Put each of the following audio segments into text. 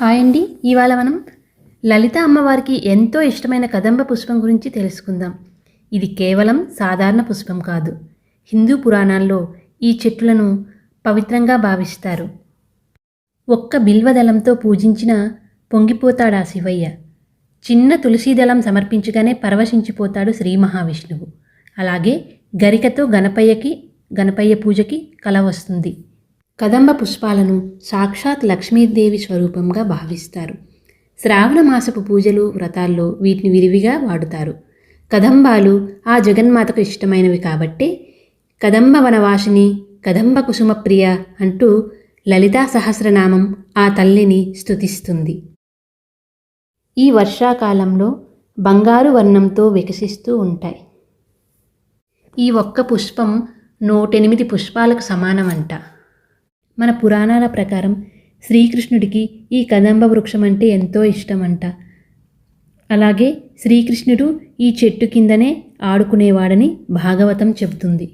Hi అండి. ఇవాళ మనం లలిత అమ్మవారికి ఎంతో ఇష్టమైన కదంబ పుష్పం గురించి తెలుసుకుందాం. ఇది కేవలం సాధారణ పుష్పం కాదు. హిందూ పురాణాల్లో ఈ చెట్లను పవిత్రంగా భావిస్తారు. ఒక్క బిల్వదళంతో పూజించిన పొంగిపోతాడా శివయ్య. చిన్న తులసీదళం సమర్పించగానే పరవశించిపోతాడు శ్రీ మహావిష్ణువు. అలాగే గరికతో గణపయ్య పూజకి కల వస్తుంది. కదంబ పుష్పాలను సాక్షాత్ లక్ష్మీదేవి స్వరూపంగా భావిస్తారు. శ్రావణ మాసపు పూజలు వ్రతాల్లో వీటిని విరివిగా వాడుతారు. కదంబాలు ఆ జగన్మాతకు ఇష్టమైనవి కాబట్టే కదంబ వనవాసిని, కదంబ కుసుమప్రియ అంటూ లలితా సహస్రనామం ఆ తల్లిని స్తుతిస్తుంది. ఈ వర్షాకాలంలో బంగారు వర్ణంతో వికసిస్తూ ఉంటాయి. ఈ ఒక్క పుష్పం 108 పుష్పాలకు సమానమంట. మన పురాణాల ప్రకారం శ్రీకృష్ణుడికి ఈ కదంబ వృక్షం అంటే ఎంతో ఇష్టమంట. అలాగే శ్రీకృష్ణుడు ఈ చెట్టు కిందనే ఆడుకునేవాడని భాగవతం చెబుతుంది.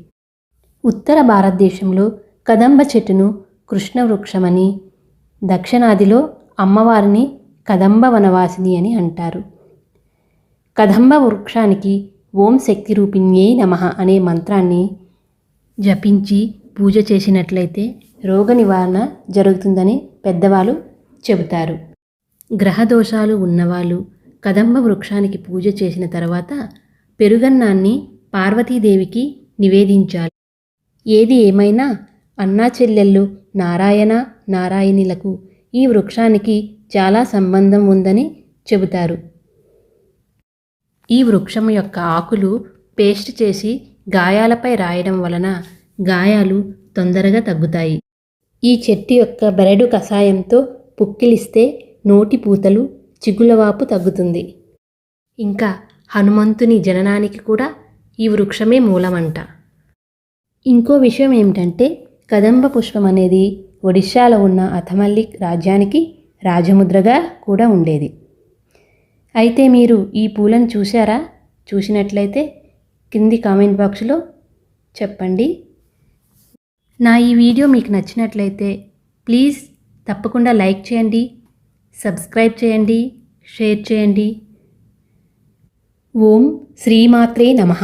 ఉత్తర భారతదేశంలో కదంబ చెట్టును కృష్ణ వృక్షమని, దక్షిణాదిలో అమ్మవారిని కదంబ వనవాసిని అని అంటారు. కదంబ వృక్షానికి ఓం శక్తి రూపిణ్యై నమః అనే మంత్రాన్ని జపించి పూజ చేసినట్లయితే రోగ నివారణ జరుగుతుందని పెద్దవాళ్ళు చెబుతారు. గ్రహదోషాలు ఉన్నవాళ్ళు కదంబ వృక్షానికి పూజ చేసిన తర్వాత పెరుగన్నాన్ని పార్వతీదేవికి నివేదించాలి. ఏది ఏమైనా అన్నా చెల్లెళ్ళు నారాయణులకు ఈ వృక్షానికి చాలా సంబంధం ఉందని చెబుతారు. ఈ వృక్షం యొక్క ఆకులు పేస్ట్ చేసి గాయాలపై రాయడం వలన గాయాలు తొందరగా తగ్గుతాయి. ఈ చెట్టు యొక్క బెరడు కషాయంతో పుక్కిలిస్తే నోటి పూతలు, చిగులవాపు తగ్గుతుంది. ఇంకా హనుమంతుని జననానికి కూడా ఈ వృక్షమే మూలమంట. ఇంకో విషయం ఏమిటంటే కదంబ పుష్పం అనేది ఒడిశాలో ఉన్న అథమల్లి రాజ్యానికి రాజముద్రగా కూడా ఉండేది. అయితే మీరు ఈ పూలను చూశారా? చూసినట్లయితే కింది కామెంట్ బాక్స్లో చెప్పండి. నా ఈ వీడియో మీకు నచ్చినట్లయితే ప్లీజ్ తప్పకుండా లైక్ చేయండి, సబ్స్క్రైబ్ చేయండి, షేర్ చేయండి. ఓం శ్రీమాత్రే నమః.